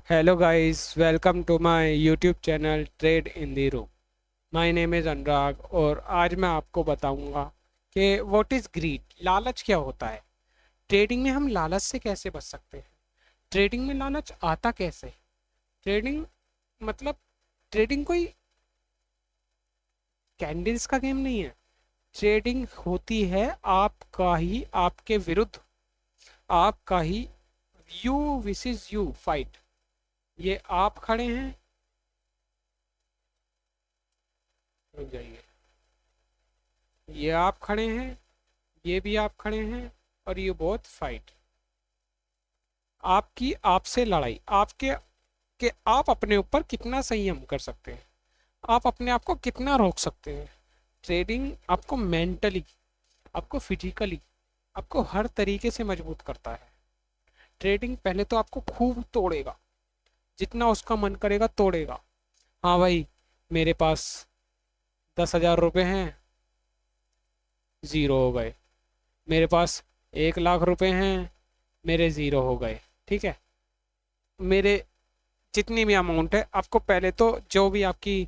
Hello guys, welcome to my YouTube channel Trade in the Room. My name is अनुराग और आज मैं आपको बताऊंगा कि व्हाट इज ग्रीड, लालच क्या होता है। ट्रेडिंग में हम लालच से कैसे बच सकते हैं। ट्रेडिंग में लालच आता कैसे। ट्रेडिंग मतलब ट्रेडिंग कोई कैंडल्स का गेम नहीं है। ट्रेडिंग होती है आपका ही आपके विरुद्ध, आपका ही यू विसेस यू फाइट। ये आप खड़े हैं, रुक जाइए, ये आप खड़े हैं, ये भी आप खड़े हैं और ये बहुत फाइट। आपकी आपसे लड़ाई, आपके कि आप अपने ऊपर कितना संयम कर सकते हैं, आप अपने आप को कितना रोक सकते हैं। ट्रेडिंग आपको मेंटली, आपको फिजिकली, आपको हर तरीके से मजबूत करता है। ट्रेडिंग पहले तो आपको खूब तोड़ेगा, जितना उसका मन करेगा तोड़ेगा। हाँ भाई, मेरे पास 10,000 रुपये हैं, ज़ीरो हो गए। मेरे पास 1,00,000 रुपये हैं, मेरे ज़ीरो हो गए। ठीक है, मेरे जितनी भी अमाउंट है, आपको पहले तो जो भी आपकी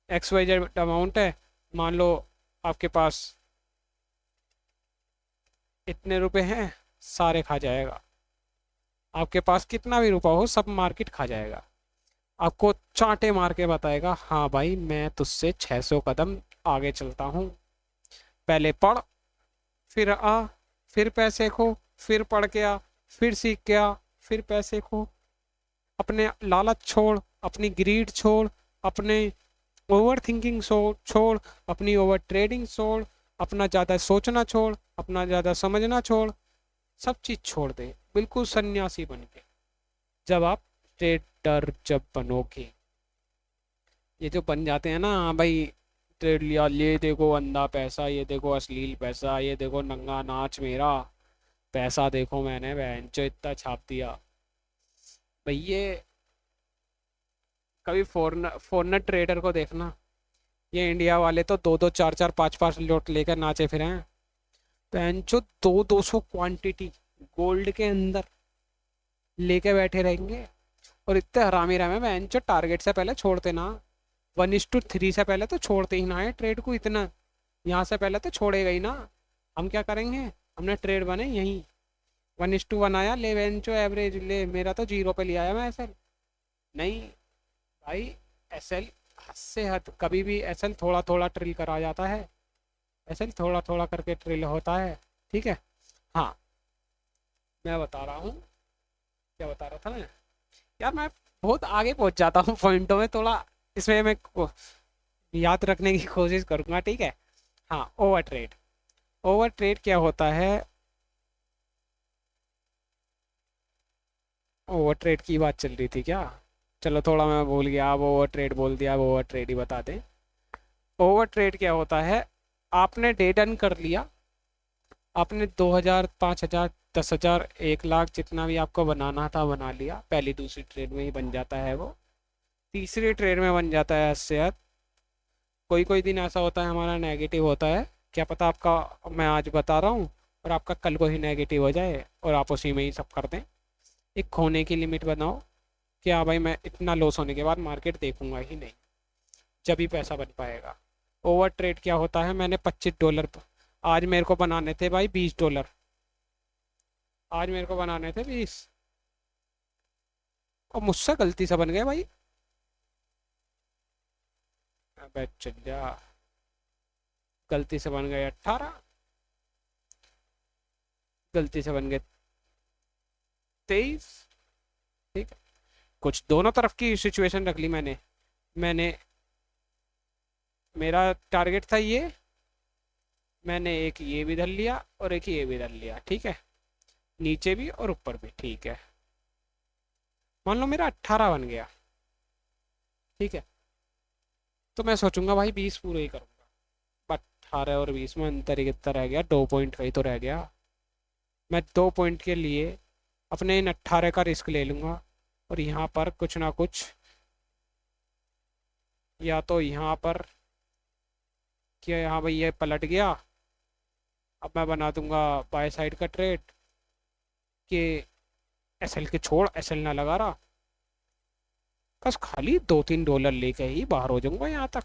XYZ अमाउंट है, मान लो आपके पास इतने रुपए हैं, सारे खा जाएगा। आपके पास कितना भी रुपया हो, सब मार्केट खा जाएगा। आपको चांटे मार के बताएगा, हाँ भाई मैं तुझसे 600 कदम आगे चलता हूँ। पहले पढ़, फिर आ, फिर पैसे खो, फिर पढ़ के आ, फिर सीख के आ, फिर पैसे खो। अपने लालच छोड़, अपनी ग्रीड छोड़, अपने ओवर थिंकिंग छोड़, अपनी ओवर ट्रेडिंग छोड़, अपना ज़्यादा सोचना छोड़, अपना ज़्यादा समझना छोड़, सब चीज़ छोड़ दे, बिल्कुल सन्यासी बन के। जब आप ट्रेडर जब बनोगे, ये जो बन जाते हैं ना, हाँ भाई ट्रेड लिया, ये देखो अंधा पैसा, ये देखो अश्लील पैसा, ये देखो नंगा नाच मेरा पैसा, देखो मैंने बेंचो इतना छाप दिया। भाई ये कभी फॉरनर ट्रेडर को देखना, ये इंडिया वाले तो दो दो चार चार पांच पांच लोट लेकर नाचे फिरे हैं। बेंचो 200 क्वांटिटी गोल्ड के अंदर लेके बैठे रहेंगे और इतने हरामी रहे हैं। बेंचो टारगेट से पहले छोड़ते ना, 1:3 से पहले तो छोड़ते ही ना है ट्रेड को इतना। यहाँ से पहले तो छोड़ेगा ही ना। हम क्या करेंगे, हमने ट्रेड बने यहीं, 1:1 आया, ले बेंचो एवरेज ले, मेरा तो जीरो पे लिया है मैं एसएल। नहीं भाई, एसएल हद से हद, कभी भी एसएल थोड़ा थोड़ा ट्रिल करा जाता है, एसएल थोड़ा थोड़ा करके ट्रिल होता है। ठीक है। हाँ, मैं बता रहा हूँ, क्या बता रहा था मैं। यार मैं बहुत आगे पहुंच जाता हूँ पॉइंटों में, थोड़ा इसमें मैं याद रखने की कोशिश करूंगा। ठीक है। हाँ, ओवर ट्रेड। ओवर ट्रेड क्या होता है। ओवर ट्रेड की बात चल रही थी क्या। चलो थोड़ा मैं भूल गया, अब ओवर ट्रेड बोल दिया, अब ओवर ट्रेड ही बता दें। ओवर ट्रेड क्या होता है, आपने डे डन कर लिया, आपने 2,000, 5,000, 10,000, 1,00,000 जितना भी आपको बनाना था बना लिया। पहली दूसरी ट्रेड में ही बन जाता है वो, तीसरी ट्रेड में बन जाता है इससे हद। कोई कोई दिन ऐसा होता है हमारा नेगेटिव होता है, क्या पता आपका, मैं आज बता रहा हूँ और आपका कल को ही नेगेटिव हो जाए और आप उसी में ही सब कर दें। एक खोने की लिमिट बनाओ कि हाँ भाई मैं इतना लॉस होने के बाद मार्केट देखूंगा ही नहीं, जब ही पैसा बन पाएगा। ओवर ट्रेड क्या होता है, मैंने $25, आज मेरे को बनाने थे भाई $20, आज मेरे को बनाने थे 20 और मुझसे गलती से बन गए भाई। अबे चल जा, गलती से बन गए 18, गलती से बन गए 23। ठीक है, कुछ दोनों तरफ की सिचुएशन रख ली मैंने। मैंने, मेरा टारगेट था ये, मैंने एक ये भी धर लिया और एक ये भी धर लिया। ठीक है, नीचे भी और ऊपर भी। ठीक है, मान लो मेरा 18 बन गया। ठीक है, तो मैं सोचूंगा भाई 20 पूरे ही करूंगा। 18 और 20 में अंतर ही कितना रह गया, 2 पॉइंट का ही तो रह गया। मैं 2 पॉइंट के लिए अपने इन 18 का रिस्क ले लूंगा और यहाँ पर कुछ ना कुछ, या तो यहाँ पर कि यहाँ भाई ये पलट गया, अब मैं बना दूंगा बाय साइड का ट्रेड कि एसएल के छोड़, एसएल ना लगा रहा, बस खाली $2-3 लेके ही बाहर हो जाऊंगा यहाँ तक।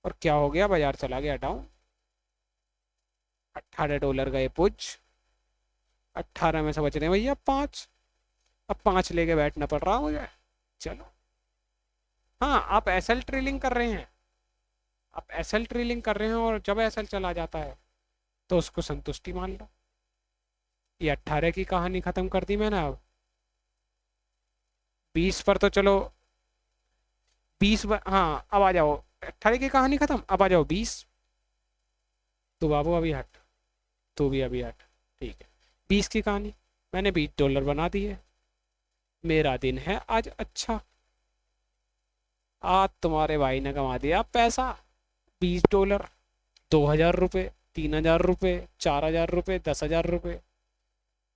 और क्या हो गया, बाजार चला गया डाउन। $18 गए पुज। 18 में से बच रहे हैं भैया 5। अब 5 लेके बैठना पड़ रहा मुझे। चलो। हाँ, आप एसएल ट्रेलिंग कर रहे हैं। आप एसएल ट्रेलिंग कर रहे हैं और जब एसएल चला जाता है तो उसको संतुष्टि मान लो। ये 18 की कहानी खत्म कर दी मैंने। अब 20 पर तो चलो। 20 हाँ, अब आ जाओ। 18 की कहानी खत्म, अब आ जाओ 20। तू बाबू अभी हट। तू भी अभी हट। ठीक है। 20 की कहानी। मैंने $20 बना दिए। मेरा दिन है आज अच्छा। आज तुम्हारे भाई ने कमा दिया पैसा। $20। $2000, $3000, $4000, $10,000।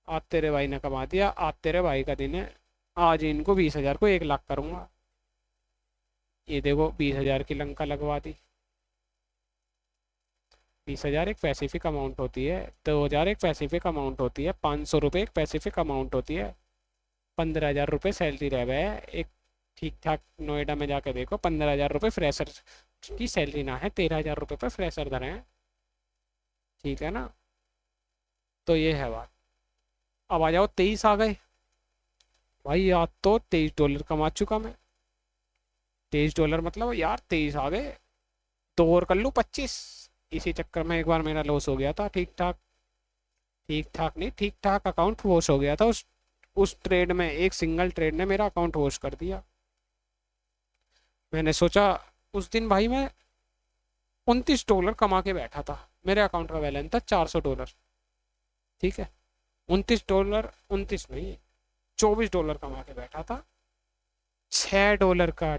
आज तेरे भाई ने कमा दिया। आज तेरे भाई का दिन है। आज इनको 20,000 को 1 लाख करूंगा। ये देखो 20,000 की लंका लगवा दी। 20,000 एक पैसिफिक अमाउंट होती है। 2,000 एक पैसिफिक अमाउंट होती है। ₹500 एक पैसिफिक अमाउंट होती है। ₹15,000 सैलरी रह गए है एक। ठीक ठाक नोएडा में जाकर देखो, ₹15,000 फ्रेशर की सैलरी ना है, ₹13,000 पर फ्रेशर धरे हैं। ठीक है ना। तो ये है बात। अब आ जाओ 23 आ गए। भाई आज तो $23 कमा चुका मैं। $23 मतलब यार 23 आ गए। 2 और कर लूँ 25। इसी चक्कर में एक बार मेरा लॉस हो गया था। ठीक ठाक। ठीक ठाक नहीं, ठीक ठाक अकाउंट वॉश हो गया था उस ट्रेड में। एक सिंगल ट्रेड ने मेरा अकाउंट वॉश कर दिया। मैंने सोचा उस दिन भाई मैं $29 कमा के बैठा था। मेरे अकाउंट का बैलेंस था $400। ठीक है। $29, 29 नहीं, $24 कमा के बैठा था। $6 का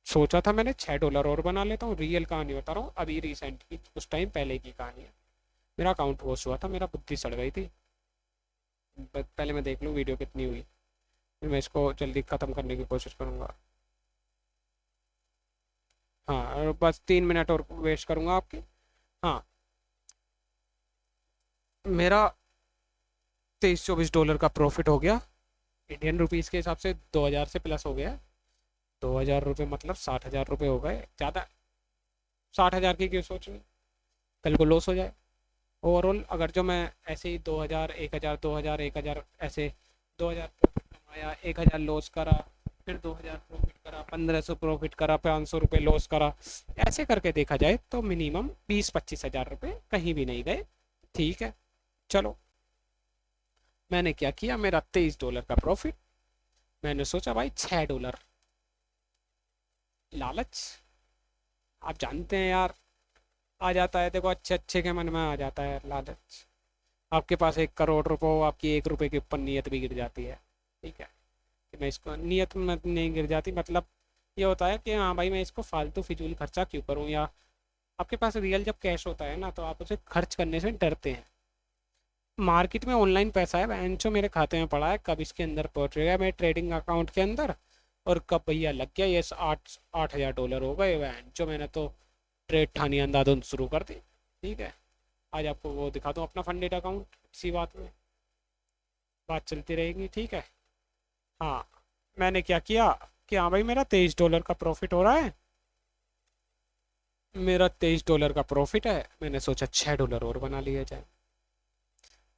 सोचा था मैंने, $6 और बना लेता हूँ। रियल कहानी बता रहा हूँ, अभी रिसेंट की, उस टाइम पहले की कहानी है। मेरा अकाउंट वॉश हुआ था, मेरा बुद्धि सड़ गई थी। पहले मैं देख लूँ वीडियो कितनी हुई, फिर मैं इसको जल्दी ख़त्म करने की कोशिश करूँगा। हाँ, और बस 3 मिनट और वेस्ट करूँगा आपकी। हाँ, मेरा $23-24 का प्रॉफिट हो गया। इंडियन रुपीज़ के हिसाब से 2,000 से प्लस हो गया। $2,000 मतलब $60,000 हो गए। ज़्यादा 60,000 की क्यों सोच रही, कल को लॉस हो जाए। ओवरऑल अगर जो मैं ऐसे ही 2,000, 1,000, 2,000, 1,000 ऐसे 2,000 प्रॉफिट कमाया, 1,000 लॉस करा, फिर 2,000 प्रॉफिट करा, 1,500 प्रॉफिट करा, ₹500 लॉस करा, ऐसे करके देखा जाए तो मिनिमम 20-25,000 कहीं भी नहीं गए। ठीक है। चलो, मैंने क्या किया, मेरा $23 का प्रॉफिट। मैंने सोचा भाई $6, लालच आप जानते हैं यार, आ जाता है। देखो अच्छे अच्छे के मन में आ जाता है लालच। आपके पास 1 करोड़ रुपए हो, आपकी ₹1 के ऊपर नीयत भी गिर जाती है। ठीक है। कि मैं इसको नीयत में नहीं गिर जाती, मतलब ये होता है कि हाँ भाई मैं इसको फालतू फिजूल खर्चा क्यों करूँ। या आपके पास रियल जब कैश होता है ना, तो आप उसे खर्च करने से डरते हैं। मार्केट में ऑनलाइन पैसा है जो मेरे खाते में पड़ा है, कब इसके अंदर पहुंचेगा मेरे ट्रेडिंग अकाउंट के अंदर, और कब भैया लग गया ये $8,000 हो गए जो मैंने तो ट्रेड ठानी अंधाधुंध शुरू कर दी। ठीक है। आज आपको वो दिखा दूँ अपना फंडेड अकाउंट, इसी बात में बात चलती रहेगी। ठीक है। हाँ, मैंने क्या किया कि हाँ भाई मेरा $23 का प्रॉफिट हो रहा है। मेरा $23 का प्रॉफिट है। मैंने सोचा $6 और बना लिया जाए।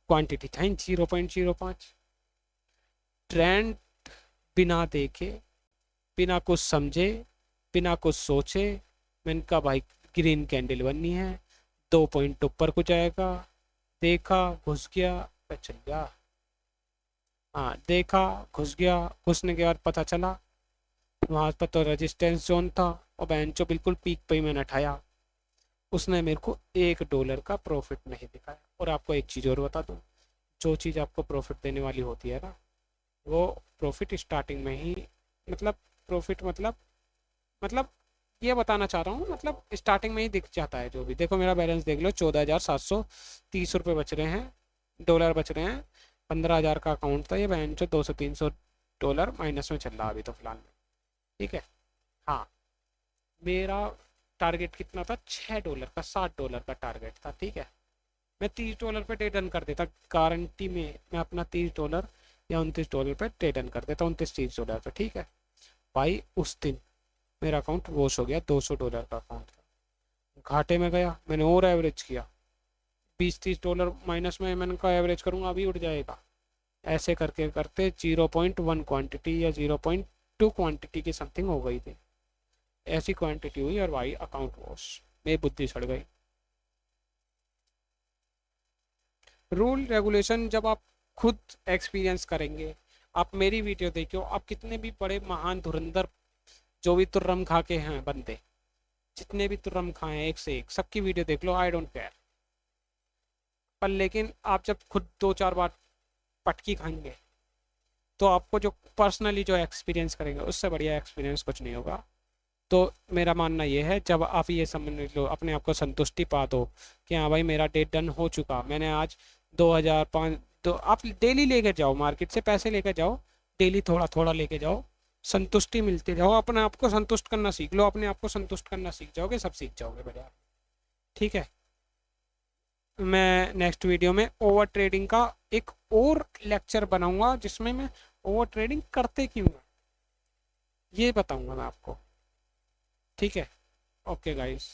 क्वांटिटी था 0.05। ट्रेंड बिना देखे, बिना कुछ समझे, बिना कुछ सोचे, मैंने कहा भाई ग्रीन कैंडल बननी है, 2 पॉइंट ऊपर को जाएगा। देखा, घुस गया, मैं चल गया। हाँ, देखा, घुस गया। घुसने के बाद पता चला वहाँ पर तो रेजिस्टेंस जोन था, और बेंचो बिल्कुल पीक पे ही मैंने उठाया। उसने मेरे को $1 का प्रॉफिट नहीं दिखाया। और आपको एक चीज़ और बता दूँ, जो चीज़ आपको प्रॉफिट देने वाली होती है ना, वो प्रॉफिट स्टार्टिंग में ही, मतलब प्रॉफिट मतलब ये बताना चाह रहा हूँ, मतलब स्टार्टिंग में ही दिख जाता है। जो भी देखो मेरा बैलेंस देख लो, $14,730 बच रहे हैं, डॉलर बच रहे हैं। 15,000 का अकाउंट था ये, बहन जो $200-300 माइनस में चल रहा अभी तो फिलहाल में। ठीक है। हाँ, मेरा टारगेट कितना था, $6 का, $60 का टारगेट था। ठीक है। मैं $30 पे डे डन कर देता गारंटी में। मैं अपना $30 या $29 पे ट्रेड इन कर देता हूँ, $29-30 पे। ठीक है भाई, उस दिन मेरा अकाउंट वॉश हो गया, $200 का अकाउंट था, घाटे में गया। मैंने और एवरेज किया, $20-30 माइनस में मैंने कहा एवरेज करूँगा अभी उठ जाएगा। ऐसे करके करते 0.1 क्वांटिटी या 0.2 क्वांटिटी की समथिंग हो गई थी, ऐसी क्वांटिटी हुई और भाई अकाउंट वॉश, मेरी बुद्धि सड़ गई। रूल रेगुलेशन जब आप खुद एक्सपीरियंस करेंगे, आप मेरी वीडियो देखो, आप कितने भी बड़े महान धुरंधर जो भी तुर्रम खा के हैं बंदे, जितने भी तुर्रम खाए हैं एक से एक, सबकी वीडियो देख लो, आई डोंट केयर। पर लेकिन आप जब खुद 2-4 बार पटकी खाएंगे तो आपको जो पर्सनली जो एक्सपीरियंस करेंगे उससे बढ़िया एक्सपीरियंस कुछ नहीं होगा। तो मेरा मानना ये है, जब आप ये समझ लो, अपने आप को संतुष्टि पा दो कि हाँ भाई मेरा डेट डन हो चुका, मैंने आज 2005, तो आप डेली लेके जाओ, मार्केट से पैसे लेके जाओ, डेली थोड़ा थोड़ा लेके जाओ, संतुष्टि मिलती जाओ, अपने आप को संतुष्ट करना सीख लो, अपने आप को संतुष्ट करना सीख जाओगे, सब सीख जाओगे बढ़िया। ठीक है, मैं नेक्स्ट वीडियो में ओवर ट्रेडिंग का एक और लेक्चर बनाऊंगा, जिसमें मैं ओवर ट्रेडिंग करते क्यों हैं ये बताऊंगा मैं आपको। ठीक है, ओके गाइस।